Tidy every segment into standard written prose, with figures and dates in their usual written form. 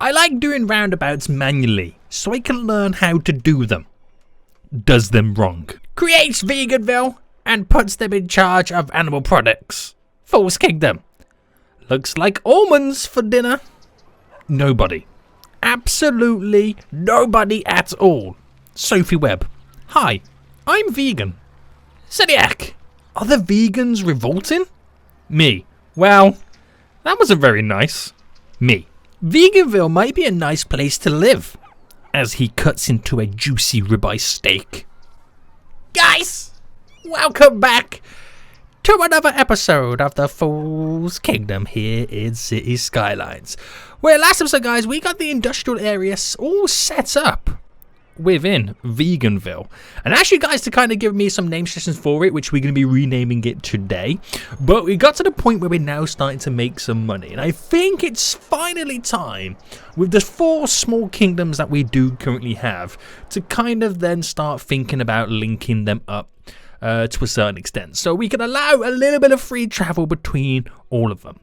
I like doing roundabouts manually, so I can learn how to do them. Does them wrong. Creates Veganville and puts them in charge of animal products. Fool's Kingdom. Looks like almonds for dinner. Nobody. Absolutely nobody at all. Sophie Webb. Hi, I'm vegan. Zodiac. Are the vegans revolting? Me. Well, that wasn't very nice. Me. Veganville might be a nice place to live. As he cuts into a juicy ribeye steak. Guys, welcome back to another episode of the Fool's Kingdom here in City Skylines. Where last episode, guys, we got the industrial area all set up within Veganville. And actually, guys, to kind of give me some name suggestions for it, which we're going to be renaming it today. But we got to the point where we're now starting to make some money. And I think it's finally time, with the 4 small kingdoms that we do currently have, to kind of then start thinking about linking them up to a certain extent. So we can allow a little bit of free travel between all of them.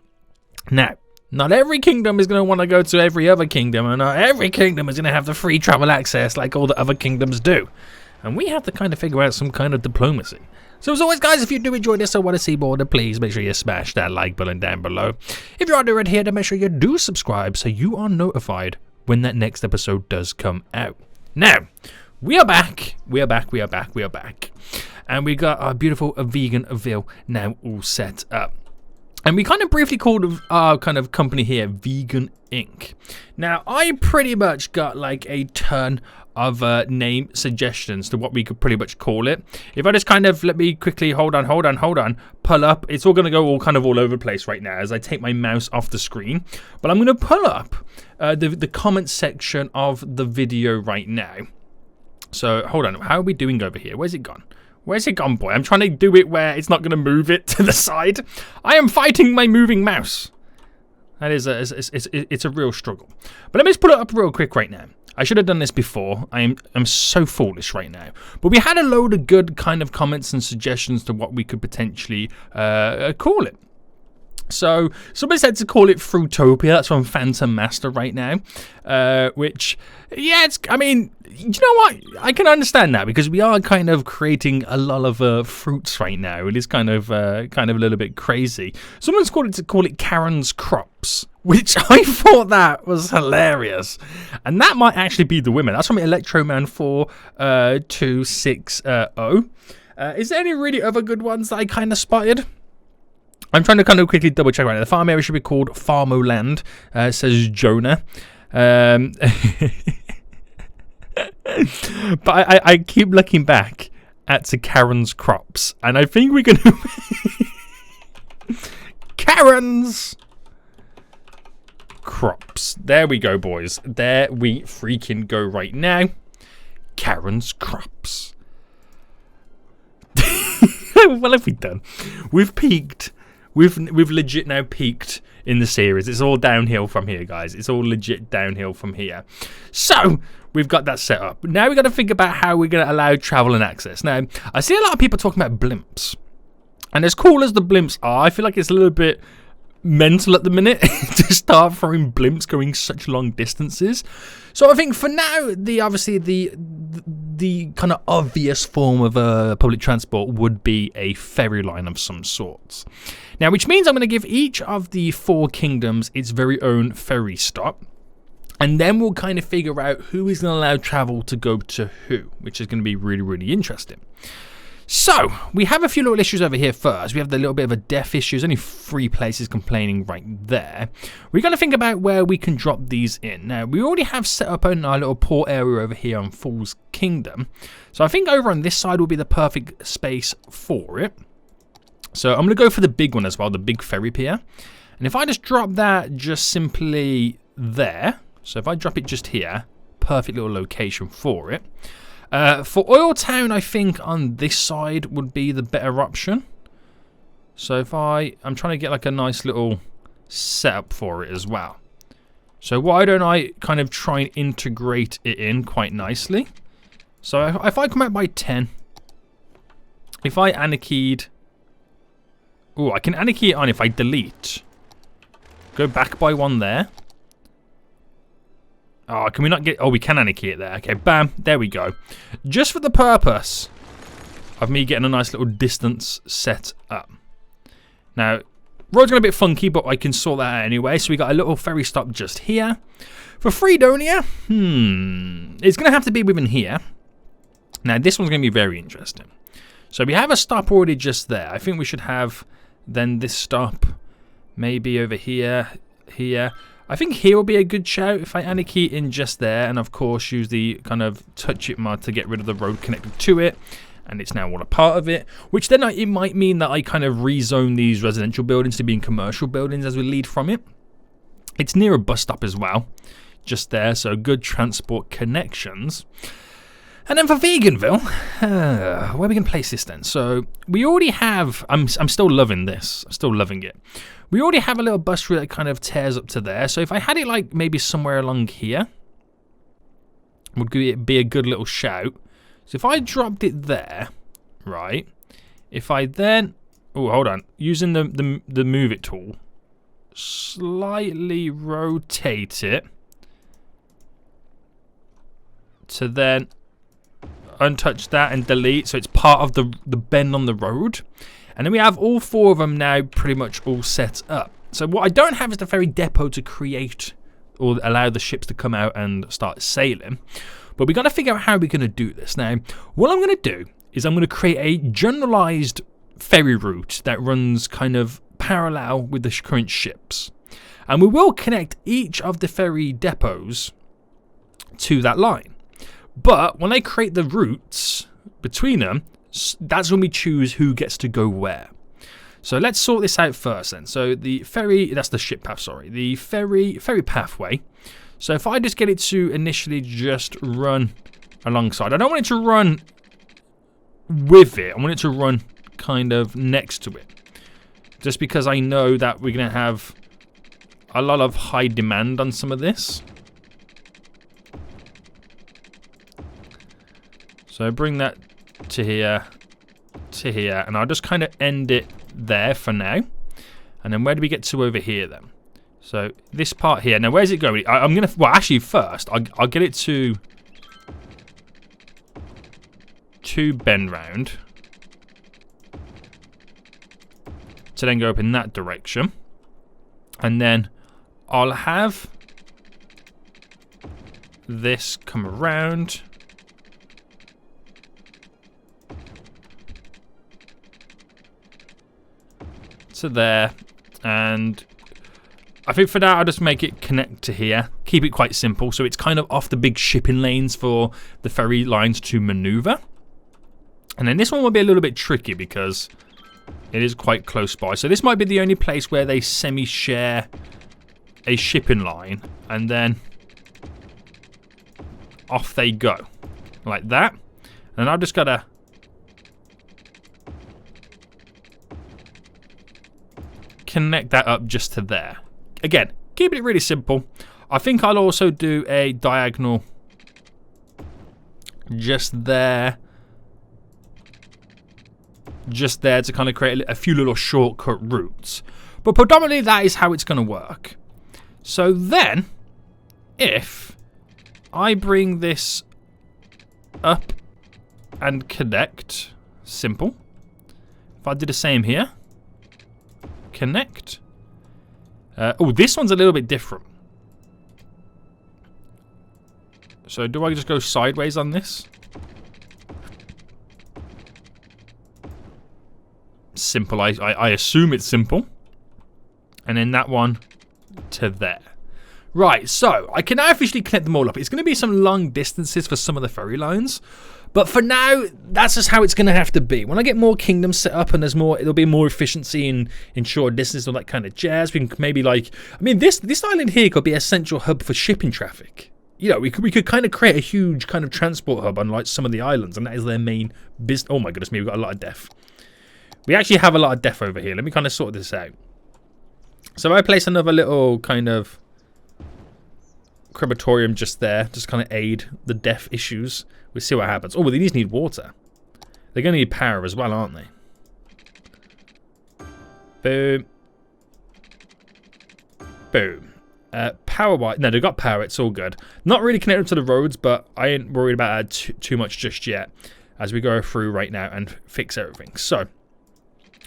Now, not every kingdom is going to want to go to every other kingdom, and not every kingdom is going to have the free travel access like all the other kingdoms do. And we have to kind of figure out some kind of diplomacy. So as always, guys, if you do enjoy this or want to see more, then please make sure you smash that like button down below. If you're new right here, then make sure you do subscribe so you are notified when that next episode does come out. Now, we are back. We are back. And we got our beautiful Veganville now all set up. And we kind of briefly called our kind of company here Vegan Inc. Now, I pretty much got like a ton of name suggestions to what we could pretty much call it. If I just kind of let me quickly hold on, pull up. It's all going to go all over the place right now as I take my mouse off the screen. But I'm going to pull up the comment section of the video right now. So hold on, how are we doing over here? Where's it gone? Where's it gone, boy? I'm trying to do it where it's not going to move it to the side. I am fighting my moving mouse. That is it's a real struggle. But let me just pull it up real quick right now. I should have done this before. I'm so foolish right now. But we had a load of good kind of comments and suggestions to what we could potentially call it. So somebody said to call it Fruitopia. That's from Phantom Master right now. Which, yeah, I mean, you know what? I can understand that because we are kind of creating a lot of fruits right now. It is kind of a little bit crazy. Someone's called it to call it Karen's Crops, which I thought that was hilarious. And that might actually be the winner. That's from Electroman 4260. Is there any really other good ones that I kind of spotted? I'm trying to kind of quickly double check right now. The farm area should be called Farmoland, says Jonah. But I keep looking back at Karen's Crops, and I think we're going to... Karen's Crops. There we go, boys. There we freaking go right now. Karen's Crops. What have we done? We've peaked. We've legit now peaked in the series. It's all downhill from here, guys. It's all legit downhill from here. So, we've got that set up. Now we've got to think about how we're going to allow travel and access. Now, I see a lot of people talking about blimps. And as cool as the blimps are, I feel like it's a little bit mental at the minute to start throwing blimps going such long distances. So I think for now, the kind of obvious form of public transport would be a ferry line of some sorts. Now, which means I'm going to give each of the 4 kingdoms its very own ferry stop. And then we'll kind of figure out who is going to allow travel to go to who, which is going to be really, really interesting. So, we have a few little issues over here first. We have the little bit of a deaf issue. There's only 3 places complaining right there. We're going to think about where we can drop these in. Now, we already have set up our little port area over here on Fool's Kingdom. So, I think over on this side will be the perfect space for it. So, I'm going to go for the big one as well, the big ferry pier. And if I just drop that just simply there. So, if I drop it just here, perfect little location for it. For Oil Town, I think on this side would be the better option. So if I'm trying to get like a nice little setup for it as well. So why don't I kind of try and integrate it in quite nicely? So if I come out by 10, if I anarchied, oh, I can anarchy it on if I delete. Go back by 1 there. Oh, can we not get... Oh, we can anarchy it there. Okay, bam. There we go. Just for the purpose of me getting a nice little distance set up. Now, road's going a bit funky, but I can sort that out anyway. So we got a little ferry stop just here. For Freedonia, it's going to have to be within here. Now, this one's going to be very interesting. So we have a stop already just there. I think we should have then this stop maybe over here, here. I think here will be a good shout if I anarchy in just there. And, of course, use the kind of touch it mod to get rid of the road connected to it. And it's now all a part of it. Which then it might mean that I kind of rezone these residential buildings to being commercial buildings as we lead from it. It's near a bus stop as well. Just there, so good transport connections. And then for Veganville, where are we going to place this then? So we already have, I'm still loving this. I'm still loving it. We already have a little bus route that kind of tears up to there. So if I had it like maybe somewhere along here, would be a good little shout. So if I dropped it there, right, if I then, oh, hold on, using the move it tool, slightly rotate it to then untouch that and delete, so it's part of the bend on the road. And then we have all four of them now pretty much all set up. So what I don't have is the ferry depot to create or allow the ships to come out and start sailing. But we got to figure out how we're going to do this. Now, what I'm going to do is I'm going to create a generalized ferry route that runs kind of parallel with the current ships. And we will connect each of the ferry depots to that line. But when I create the routes between them, that's when we choose who gets to go where. So let's sort this out first then. So the ferry, that's the ship path, sorry. The ferry pathway. So if I just get it to initially just run alongside. I don't want it to run with it. I want it to run kind of next to it. Just because I know that we're going to have a lot of high demand on some of this. So bring that to here, and I'll just kind of end it there for now. And then where do we get to over here then? So this part here. Now where's it going? I'm gonna, well actually first I'll get it to bend round to then go up in that direction, and then I'll have this come around. To there, and I think for now I'll just make it connect to here, keep it quite simple so it's kind of off the big shipping lanes for the ferry lines to maneuver. And then this one will be a little bit tricky because it is quite close by, so this might be the only place where they semi-share a shipping line, and then off they go like that. And I've just got to connect that up just to there. Again, keeping it really simple. I think I'll also do a diagonal just there to kind of create a few little shortcut routes. But predominantly that is how it's going to work. So then, if I bring this up and connect, simple. If I did the same here, connect. Oh, this one's a little bit different. So do I just go sideways on this? Simple. I assume it's simple. And then that one to there. Right, so I can now officially connect them all up. It's going to be some long distances for some of the ferry lines. But for now, that's just how it's going to have to be. When I get more kingdoms set up and there's more, there'll be more efficiency in short distance, all that kind of jazz. We can maybe like, I mean, this island here could be a central hub for shipping traffic. You know, we could kind of create a huge kind of transport hub on like some of the islands, and that is their main business. Oh my goodness me, we've got a lot of death. We actually have a lot of death over here. Let me kind of sort this out. So I place another little kind of crematorium just there, just kind of aid the death issues. We'll see what happens. Oh, well, these need water. They're going to need power as well, aren't they? Boom. Boom. power. No, they've got power. It's all good. Not really connected to the roads, but I ain't worried about that too much just yet as we go through right now and fix everything. So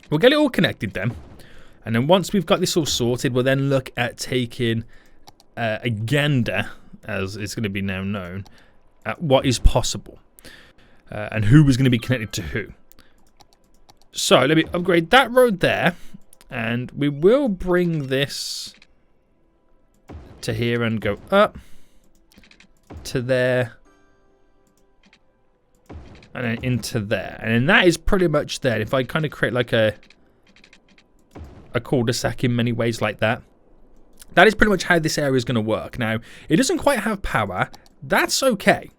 we'll get it all connected then. And then once we've got this all sorted, we'll then look at taking a gander, as it's going to be now known, at what is possible and who is going to be connected to who. So let me upgrade that road there, and we will bring this to here and go up to there and then into there. And then that is pretty much there. If I kind of create like a cul-de-sac in many ways like that, that is pretty much how this area is going to work. Now, it doesn't quite have power. That's okay.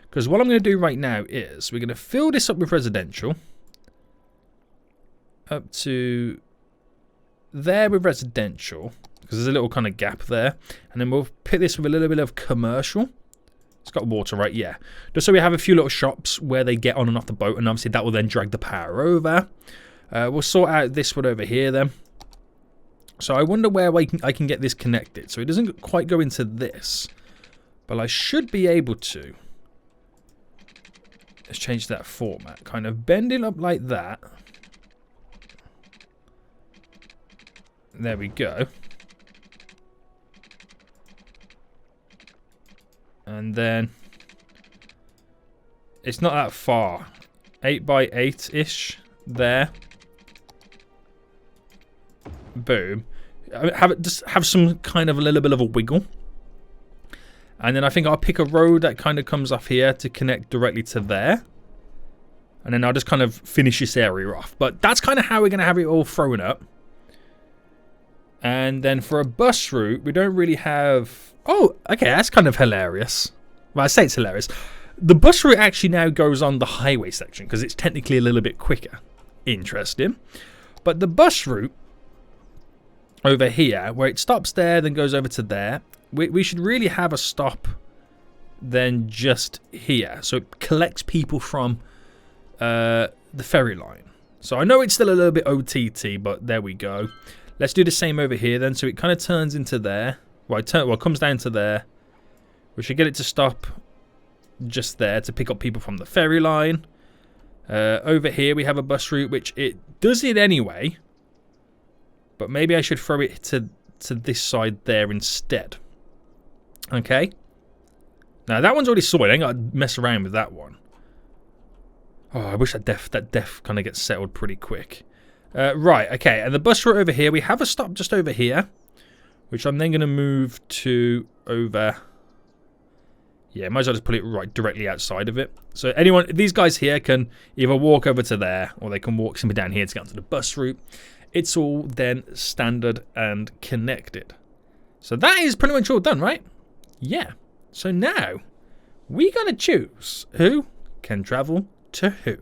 Because what I'm going to do right now is we're going to fill this up with residential. Up to there with residential. Because there's a little kind of gap there. And then we'll put this with a little bit of commercial. It's got water, right? Yeah. Just so we have a few little shops where they get on and off the boat. And obviously that will then drag the power over. We'll sort out this one over here then. So I wonder where I can get this connected. So it doesn't quite go into this. But I should be able to. Let's change that format. Kind of bend it up like that. There we go. And then it's not that far. 8 by 8-ish there. Boom. Just have some kind of a little bit of a wiggle. And then I think I'll pick a road that kind of comes off here to connect directly to there. And then I'll just kind of finish this area off. But that's kind of how we're going to have it all thrown up. And then for a bus route, we don't really have... Oh, okay, that's kind of hilarious. Well, I say it's hilarious. The bus route actually now goes on the highway section because it's technically a little bit quicker. Interesting. But the bus route over here, where it stops there, then goes over to there, we should really have a stop then just here. So it collects people from the ferry line. So I know it's still a little bit OTT, but there we go. Let's do the same over here then. So it kind of turns into there. Well, it comes down to there. We should get it to stop just there to pick up people from the ferry line. Over here we have a bus route, which it does it anyway. But maybe I should throw it to this side there instead. Okay. Now that one's already sorted. I ain't got to mess around with that one. Oh, I wish that def kind of gets settled pretty quick. Right, okay. And the bus route over here, we have a stop just over here, which I'm then going to move to over. Yeah, might as well just put it right directly outside of it. So these guys here can either walk over to there, or they can walk simply down here to get onto the bus route. It's all then standard and connected. So that is pretty much all done, right? Yeah. So now we got to choose who can travel to who.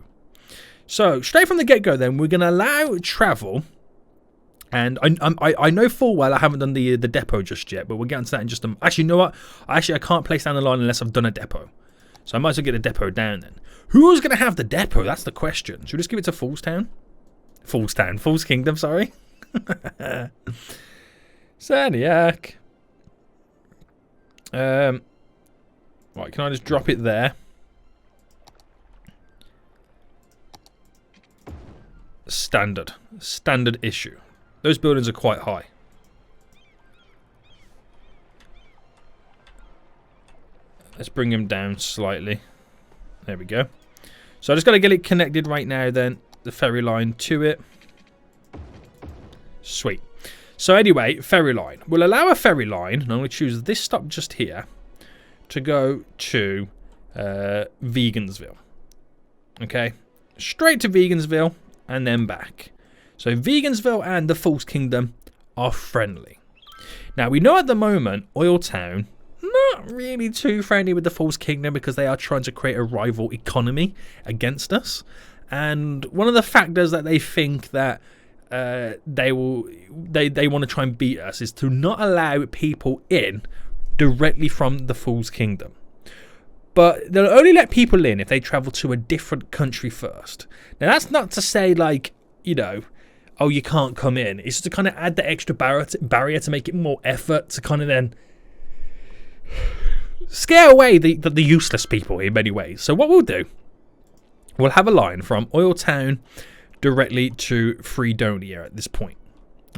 So straight from the get-go then, we're going to allow travel. And I know full well I haven't done the depot just yet, but we'll get into that in just a... Actually, you know what? I can't place down the line unless I've done a depot. So I might as well get the depot down then. Who's going to have the depot? That's the question. Should we just give it to Fool's Kingdom, sorry. Saniac. Right, can I just drop it there? Standard issue. Those buildings are quite high. Let's bring him down slightly. There we go. So I just got to get it connected right now then. The ferry line to it. Sweet. So anyway, ferry line. We'll allow a ferry line, and I'm going to choose this stop just here to go to Vegansville. Okay. Straight to Vegansville and then back. So Vegansville and the False Kingdom are friendly. Now we know at the moment Oil Town not really too friendly with the False Kingdom because they are trying to create a rival economy against us. And one of the factors that they think that they want to try and beat us is to not allow people in directly from the False Kingdom. But they'll only let people in if they travel to a different country first. Now that's not to say like, you know, oh, you can't come in. It's just to kind of add the extra barrier to make it more effort to kind of then scare away the useless people in many ways. So what we'll do, we'll have a line from Oil Town directly to Fredonia at this point.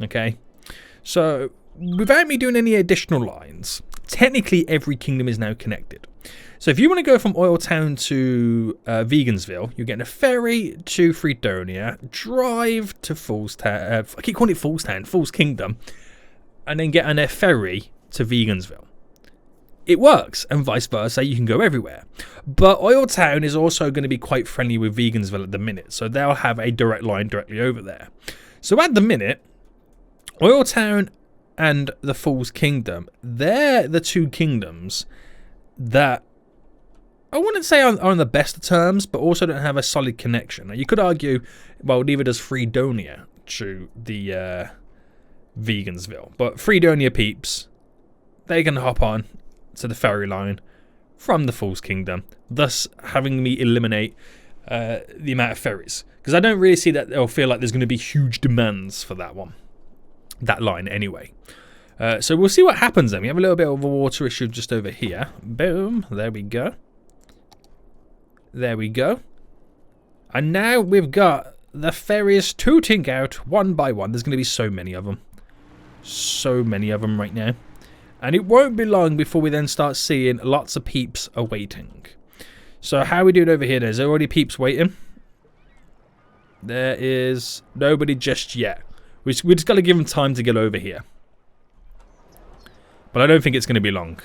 Okay, so without me doing any additional lines, technically every kingdom is now connected. So if you want to go from Oil Town to Vegansville, you're getting a ferry to Fredonia, drive to Fool's Town, I keep calling it Fool's Town, Fool's Kingdom, and then get on a ferry to Vegansville. It works, and vice versa, you can go everywhere. But Oil Town is also going to be quite friendly with Vegansville at the minute, so they'll have a direct line directly over there. So at the minute, Oil Town and the Fool's Kingdom, they're the two kingdoms that I wouldn't say are on the best of terms, but also don't have a solid connection. Now, you could argue, well, neither does Fredonia to the Vegansville. But Fredonia peeps, they can hop on to the ferry line from the Fool's Kingdom, thus having me eliminate the amount of ferries. Because I don't really see that they'll feel like there's going to be huge demands for that one. That line, anyway. So we'll see what happens then. We have a little bit of a water issue just over here. Boom. There we go. There we go. And now we've got the ferries tooting out one by one. There's going to be so many of them. So many of them right now. And it won't be long before we then start seeing lots of peeps awaiting. So how are we doing over here? There's already peeps waiting. There is nobody just yet. We just got to give them time to get over here. But I don't think it's going to be long.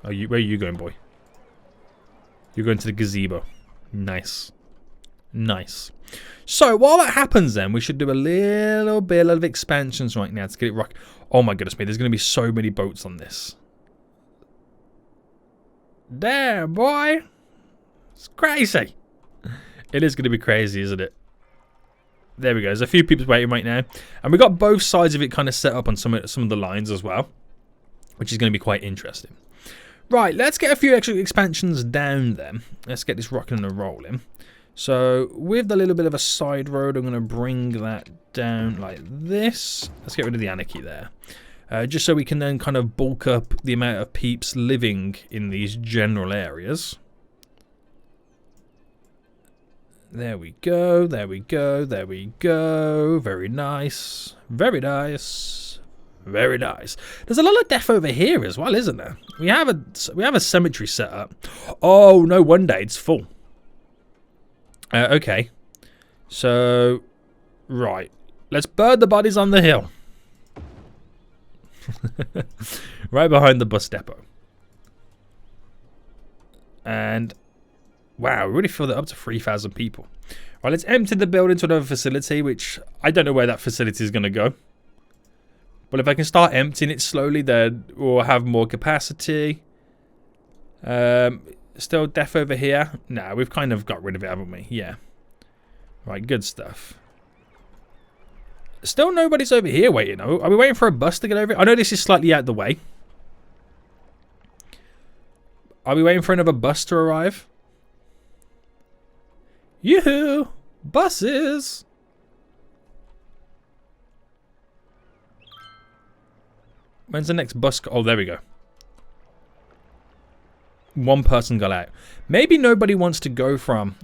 Where are you going, boy? You're going to the gazebo. Nice. Nice. So while that happens then, we should do a little bit of expansions right now to get it rock. Oh my goodness me, there's going to be so many boats on this. Damn, boy. It's crazy. It is going to be crazy, isn't it? There we go. There's a few people waiting right now. And we've got both sides of it kind of set up on some of the lines as well, which is going to be quite interesting. Right, let's get a few extra expansions down then. Let's get this rocking and rolling. So with the little bit of a side road, I'm going to bring that down like this. Let's get rid of the anarchy there. Just so we can then kind of bulk up the amount of peeps living in these general areas. There we go, there we go, there we go. Very nice. Very nice. Very nice. There's a lot of death over here as well, isn't there? We have a cemetery set up. Oh, no wonder it's full. Okay. So, right. Let's burn the bodies on the hill. Right behind the bus depot. And, wow, we really filled it up to 3,000 people. Right, let's empty the building to another facility, which I don't know where that facility is going to go. But if I can start emptying it slowly, then we'll have more capacity. Still death over here? Nah, we've kind of got rid of it, haven't we? Yeah. Right, good stuff. Still nobody's over here waiting. Are we waiting for a bus to get over? I know this is slightly out of the way. Are we waiting for another bus to arrive? Yoo-hoo! Buses! When's the next bus? Oh, there we go. One person got out. Maybe nobody wants to go from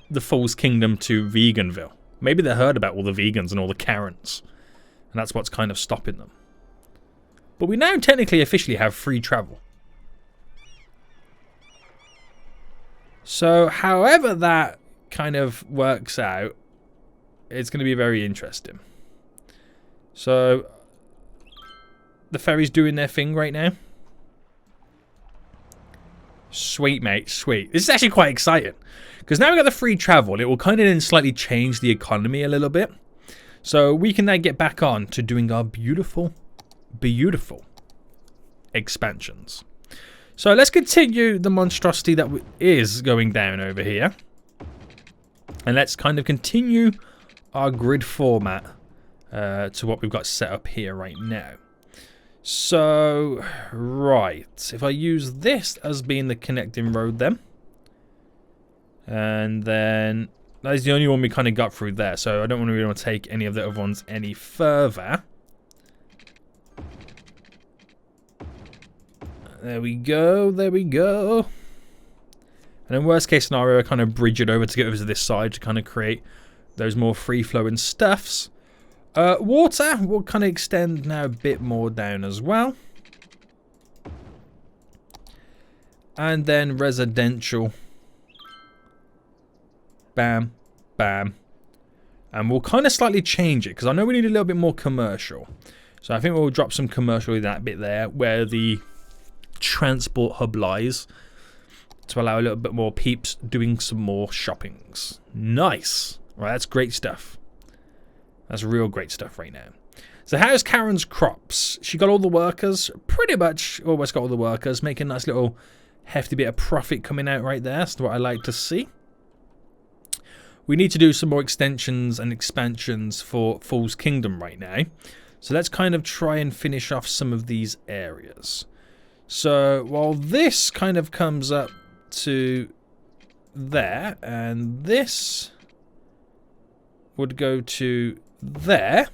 the Fool's Kingdom to Veganville. Maybe they heard about all the vegans and all the Karens. And that's what's kind of stopping them. But we now technically officially have free travel. So however that kind of works out, it's going to be very interesting. So the ferry's doing their thing right now. Sweet, mate, sweet. This is actually quite exciting. Because now we've got the free travel, it will kind of then slightly change the economy a little bit. So we can then get back on to doing our beautiful, beautiful expansions. So let's continue the monstrosity that is going down over here. And let's kind of continue our grid format to what we've got set up here right now. So, right, if I use this as being the connecting road then, and then that is the only one we kind of got through there, so I don't really want to take any of the other ones any further. There we go. There we go. And in worst case scenario, I kind of bridge it over to get over to this side to kind of create those more free-flowing stuffs. Water will kind of extend now a bit more down as well. And then residential. Bam, bam. And we'll kind of slightly change it because I know we need a little bit more commercial. So I think we'll drop some commercial in that bit there where the transport hub lies to allow a little bit more peeps doing some more shoppings. Nice. Right, that's great stuff. That's real great stuff right now. So how's Karen's crops? She got all the workers? Pretty much almost got all the workers. Making a nice little hefty bit of profit coming out right there. That's what I like to see. We need to do some more extensions and expansions for Fool's Kingdom right now. So let's kind of try and finish off some of these areas. So while this kind of comes up to there, and this would go to there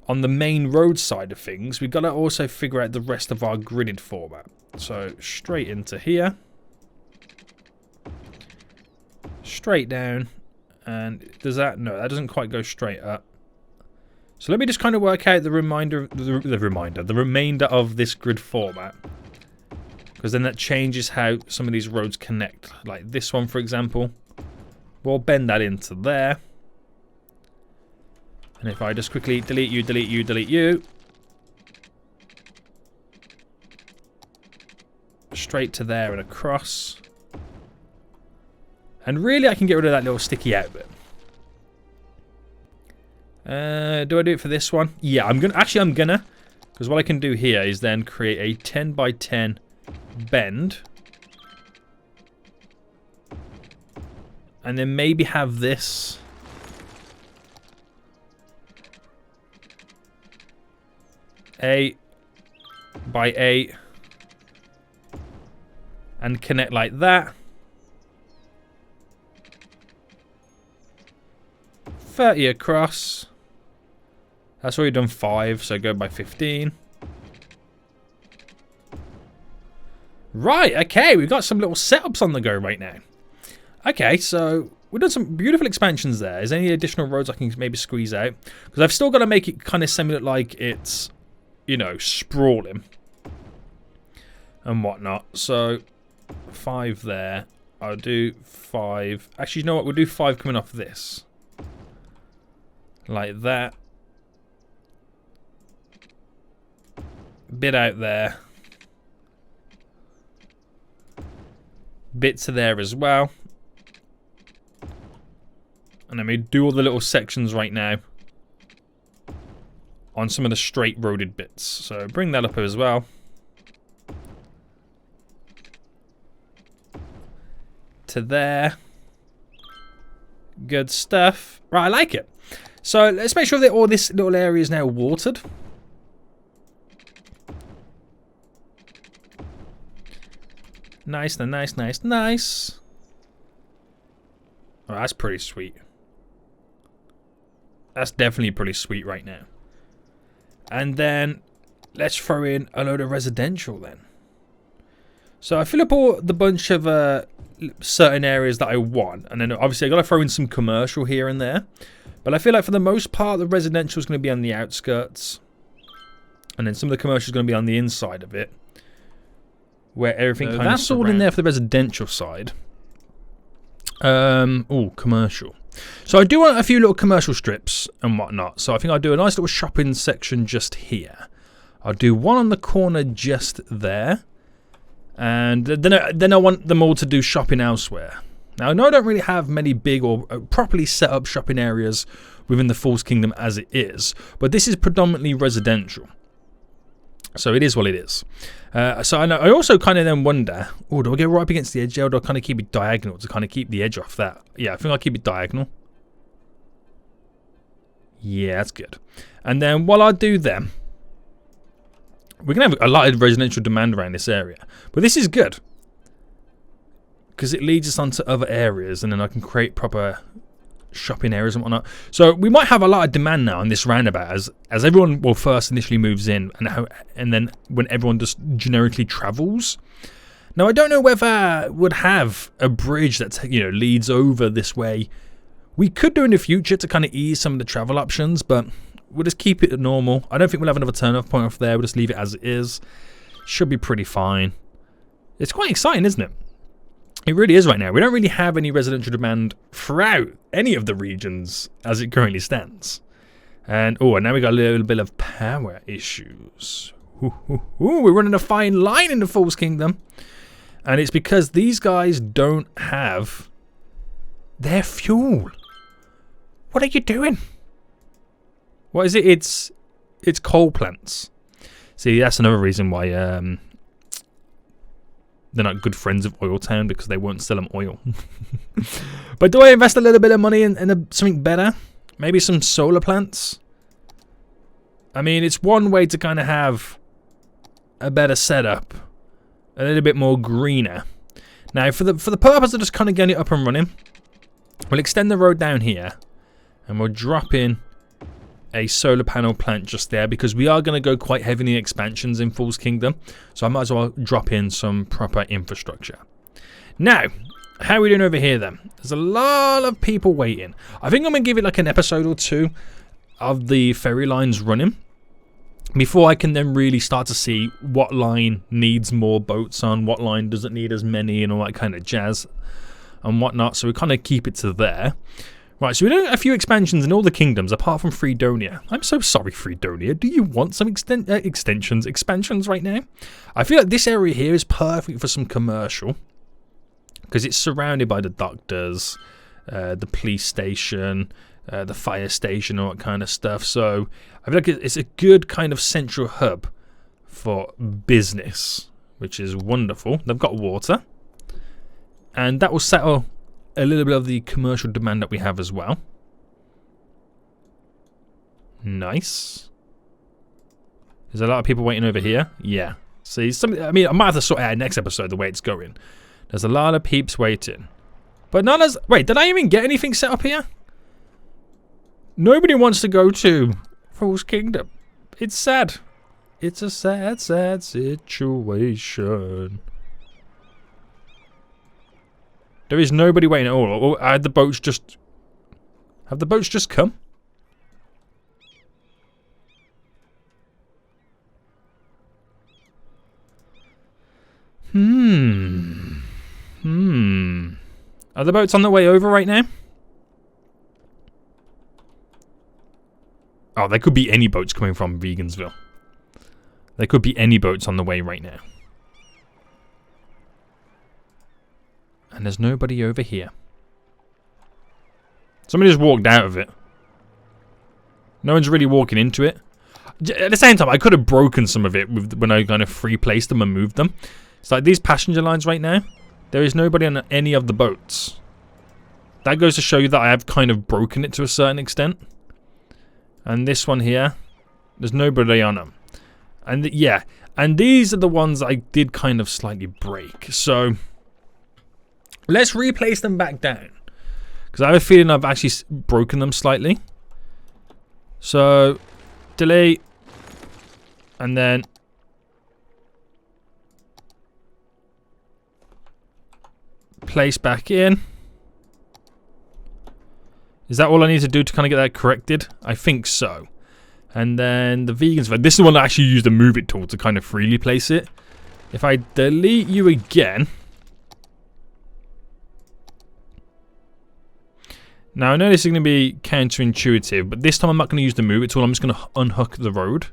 on the main road side of things, we've got to also figure out the rest of our gridded format. So straight into here, straight down, and does that? No, that doesn't quite go straight up. So let me just kind of work out the remainder of this grid format, because then that changes how some of these roads connect. Like this one, for example, we'll bend that into there. And if I just quickly delete you, delete you, delete you, straight to there and across. And really I can get rid of that little sticky out bit. Do I do it for this one? Yeah, I'm gonna. Because what I can do here is then create a 10 by 10 bend. And then maybe have this. A by 8 and connect like that. 30 across. That's already done 5, so go by 15. Right, okay, we've got some little setups on the go right now. Okay, so we've done some beautiful expansions there. Is there any additional roads I can maybe squeeze out? Because I've still got to make it kind of semi-look like it's, you know, sprawling and whatnot. So 5 there. I'll do 5. Actually, you know what? We'll do 5 coming off this. Like that. Bit out there. Bit to there as well. And then we do all the little sections right now on some of the straight roaded bits. So bring that up as well. To there. Good stuff. Right, I like it. So let's make sure that all this little area is now watered. Nice, nice, nice, nice. Oh, that's pretty sweet. That's definitely pretty sweet right now. And then let's throw in a load of residential then. So I fill up all the bunch of certain areas that I want. And then obviously I've got to throw in some commercial here and there. But I feel like for the most part the residential is going to be on the outskirts. And then some of the commercial is going to be on the inside of it. Where everything kind of that's all in there for the residential side. Oh, commercial. So I do want a few little commercial strips and whatnot. So I think I'll do a nice little shopping section just here. I'll do one on the corner just there. And then I want them all to do shopping elsewhere. Now, I know I don't really have many big or properly set up shopping areas within the Fool's Kingdom as it is. But this is predominantly residential. So it is what it is. So I also kind of then wonder, oh, do I get right up against the edge or do I kind of keep it diagonal to kind of keep the edge off that? Yeah, I think I'll keep it diagonal. Yeah, that's good. And then while I do them, we're going to have a lot of residential demand around this area. But this is good. Because it leads us onto other areas and then I can create proper shopping areas and whatnot. So we might have a lot of demand now on this roundabout as everyone first initially moves in and then when everyone just generically travels. Now I don't know whether would have a bridge that leads over this way. We could do in the future to kind of ease some of the travel options, but we'll just keep it normal. I don't think we'll have another turn off point off there. We'll just leave it as it is. Should be pretty fine. It's quite exciting, isn't it? It really is right now. We don't really have any residential demand throughout any of the regions as it currently stands. And now we got a little bit of power issues. We're running a fine line in the Falls Kingdom. And it's because these guys don't have their fuel. What are you doing? What is it? It's coal plants. See, that's another reason why they're not good friends of Oil Town, because they won't sell them oil. But do I invest a little bit of money in something better? Maybe some solar plants? I mean, it's one way to kind of have a better setup. A little bit more greener. Now, for the purpose of just kind of getting it up and running, we'll extend the road down here. And we'll drop in a solar panel plant just there, because we are going to go quite heavy in expansions in Falls Kingdom, so I might as well drop in some proper infrastructure. Now, how are we doing over here then? There's a lot of people waiting. I think I'm going to give it like an episode or two of the ferry lines running before I can then really start to see what line needs more boats on, what line doesn't need as many, and all that kind of jazz and whatnot. So we kind of keep it to there. Right, so we're doing a few expansions in all the kingdoms apart from Fredonia. I'm so sorry, Fredonia. Do you want some expansions right now? I feel like this area here is perfect for some commercial, because it's surrounded by the doctors, the police station, the fire station, all that kind of stuff. So I feel like it's a good kind of central hub for business, which is wonderful. They've got water, and that will settle a little bit of the commercial demand that we have as well. Nice. There's a lot of people waiting over here. Yeah. See, I mean, I might have to sort out next episode the way it's going. There's a lot of peeps waiting. But not as... Wait, did I even get anything set up here? Nobody wants to go to Falls Kingdom. It's sad. It's a sad, sad situation. There is nobody waiting at all. Have the boats just come? Are the boats on the way over right now? Oh, there could be any boats coming from Vegansville. There could be any boats on the way right now. And there's nobody over here. Somebody just walked out of it. No one's really walking into it. At the same time, I could have broken some of it when I kind of free-placed them and moved them. It's like these passenger lines right now. There is nobody on any of the boats. That goes to show you that I have kind of broken it to a certain extent. And this one here, there's nobody on them. And yeah, and these are the ones I did kind of slightly break. So let's replace them back down, because I have a feeling I've actually broken them slightly. So delete, and then place back in. Is that all I need to do to kind of get that corrected? I think so. And then the vegans, this is the one that I actually used the move it tool to kind of freely place it. If I delete you again. Now I know this is going to be counterintuitive, but this time I'm not going to use the move it tool. I'm just going to unhook the road,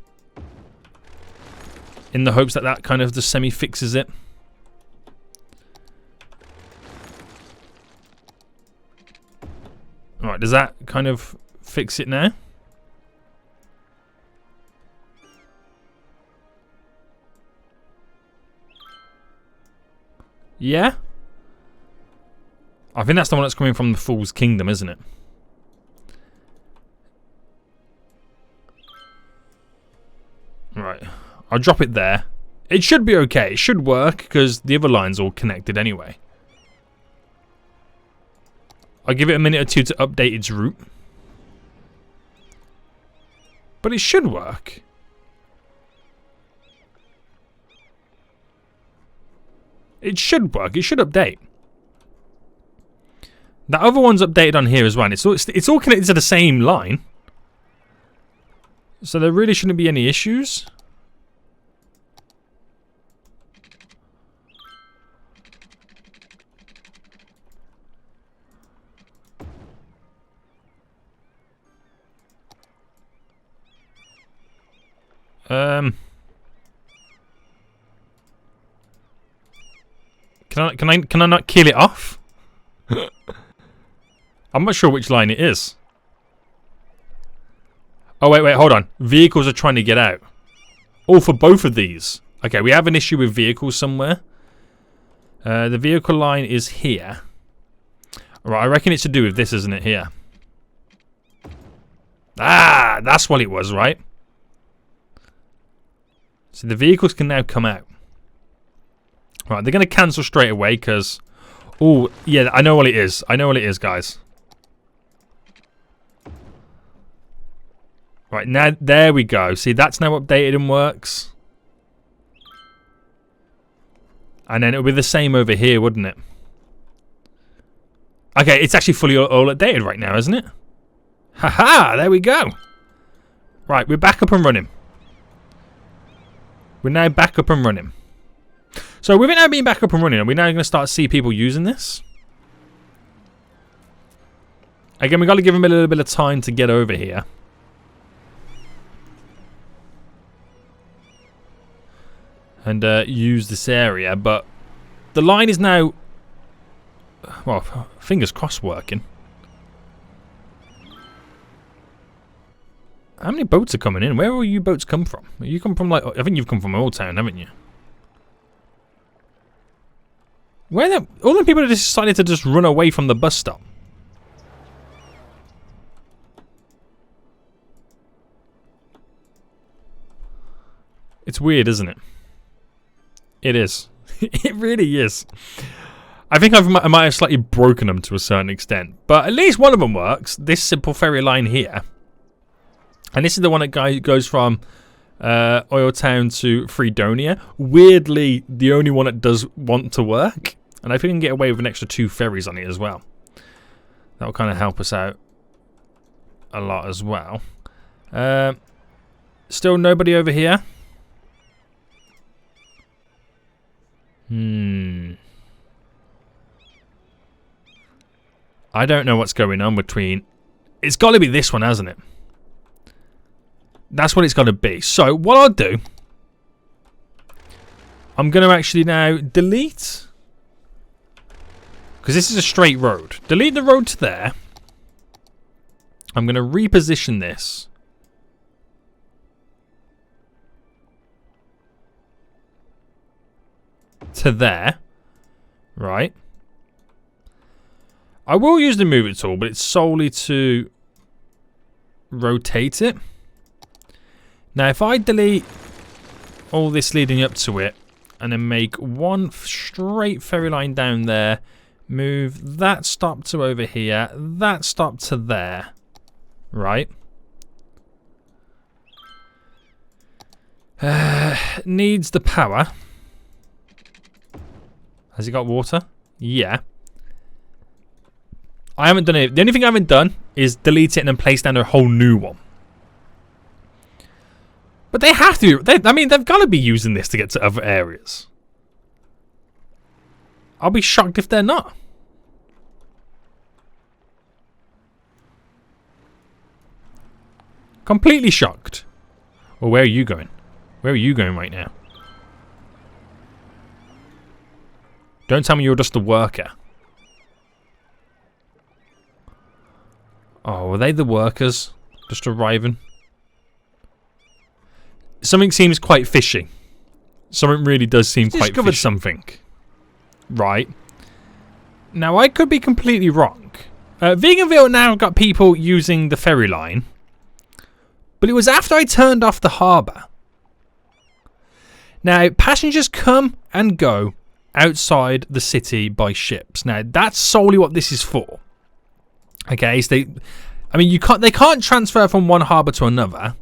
in the hopes that that kind of just semi-fixes it. Alright, does that kind of fix it now? Yeah? I think that's the one that's coming from the Falls Kingdom, isn't it? Right. I'll drop it there. It should be okay. It should work, because the other line's all connected anyway. I'll give it a minute or two to update its route. But it should work. It should work. It should update. That other one's updated on here as well. It's all connected to the same line. So there really shouldn't be any issues. Can I not kill it off? I'm not sure which line it is. Oh wait, hold on. Vehicles are trying to get out. Oh, for both of these. Okay, we have an issue with vehicles somewhere. The vehicle line is here. Right, I reckon it's to do with this, isn't it? Here. Ah, that's what it was, right? So the vehicles can now come out. Right, they're going to cancel straight away because... Oh, yeah, I know what it is. I know what it is, guys. Right, now, there we go. See, that's now updated and works. And then it'll be the same over here, wouldn't it? Okay, it's actually fully all updated right now, isn't it? Haha, there we go. Right, we're back up and running. We're now back up and running. So with it now being back up and running, are we now going to start to see people using this? Again, we've got to give them a little bit of time to get over here. And use this area, but the line is now, well, fingers crossed, working. How many boats are coming in? Where will you boats come from? You come from, like, I think you've come from Old Town, haven't you? Where all the people have decided to just run away from the bus stop. It's weird, isn't it? It is. It really is. I think I might have slightly broken them to a certain extent. But at least one of them works. This simple ferry line here. And this is the one that goes from Oil Town to Fredonia. Weirdly, the only one that does want to work. And I think we can get away with an extra 2 ferries on it as well. That will kind of help us out a lot as well. Still nobody over here. I don't know what's going on between... It's got to be this one, hasn't it? That's what it's got to be. So, what I'll do... I'm going to actually now delete... Because this is a straight road. Delete the road to there. I'm going to reposition this. To there. Right. I will use the move it tool, but it's solely to rotate it. Now, if I delete all this leading up to it and then make one straight ferry line down there, move that stop to over here, that stop to there, right? Needs the power. Has it got water? Yeah. I haven't done it. The only thing I haven't done is delete it and then place down a whole new one. But they have to. I mean, they've got to be using this to get to other areas. I'll be shocked if they're not. Completely shocked. Well, where are you going? Where are you going right now? Don't tell me you're just a worker. Oh, were they the workers? Just arriving? Something seems quite fishy. Something really does seem quite fishy. Discovered something. Right. Now, I could be completely wrong. Veganville now got people using the ferry line. But it was after I turned off the harbour. Now, passengers come and go outside the city by ships. Now, that's solely what this is for. Okay, so they can't transfer from one harbour to another.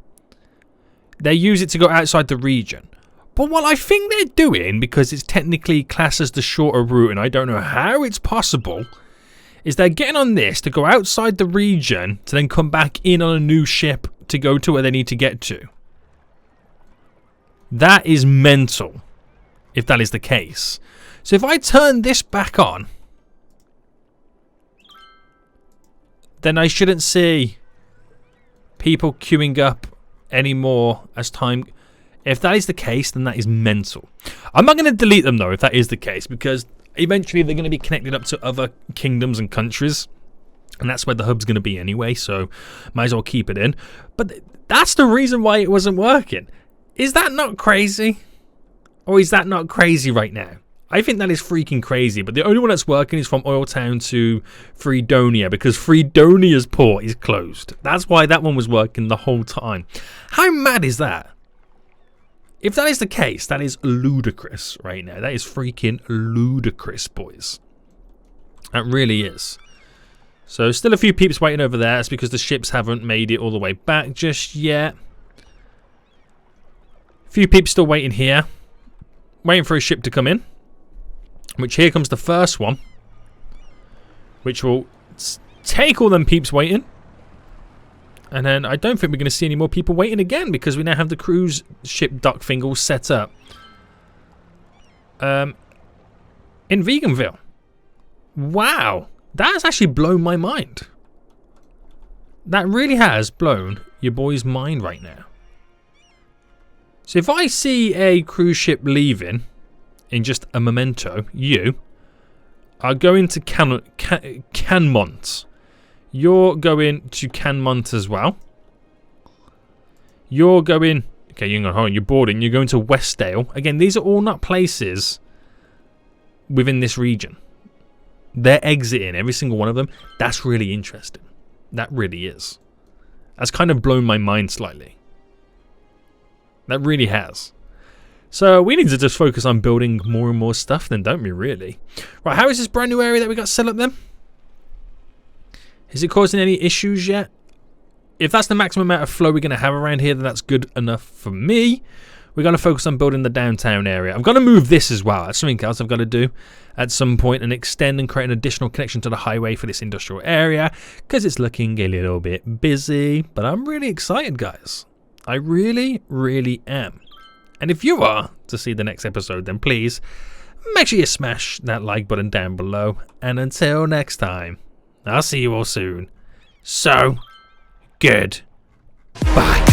They use it to go outside the region. But what I think they're doing, because it's technically classed as the shorter route, and I don't know how it's possible, is they're getting on this to go outside the region to then come back in on a new ship to go to where they need to get to. That is mental, if that is the case. So if I turn this back on, then I shouldn't see people queuing up anymore as time... If that is the case, then that is mental. I'm not going to delete them, though, if that is the case, because eventually they're going to be connected up to other kingdoms and countries, and that's where the hub's going to be anyway, so might as well keep it in. But that's the reason why it wasn't working. Is that not crazy? Or is that not crazy right now? I think that is freaking crazy, but the only one that's working is from Oiltown to Fredonia, because Fredonia's port is closed. That's why that one was working the whole time. How mad is that? If that is the case, that is ludicrous right now. That is freaking ludicrous, boys. That really is. So still a few peeps waiting over there. That's because the ships haven't made it all the way back just yet. A few peeps still waiting here. Waiting for a ship to come in. Which here comes the first one. Which will take all them peeps waiting. And then I don't think we're going to see any more people waiting again, because we now have the cruise ship dock thing all set up. In Veganville. Wow. That has actually blown my mind. That really has blown your boy's mind right now. So if I see a cruise ship leaving in just a memento, you are going to Canmont. You're going to Canmont as well. You're going... Okay, you're boarding. You're going to Westdale. Again, these are all not places within this region. They're exiting, every single one of them. That's really interesting. That really is. That's kind of blown my mind slightly. That really has. So we need to just focus on building more and more stuff then, don't we, really? Right, how is this brand new area that we got set up then? Is it causing any issues yet? If that's the maximum amount of flow we're going to have around here, then that's good enough for me. We're going to focus on building the downtown area. I'm going to move this as well. That's something else I've got to do at some point, and extend and create an additional connection to the highway for this industrial area, because it's looking a little bit busy. But I'm really excited, guys. I really, really am. And if you are to see the next episode, then please make sure you smash that like button down below. And until next time, I'll see you all soon. So, good. Bye.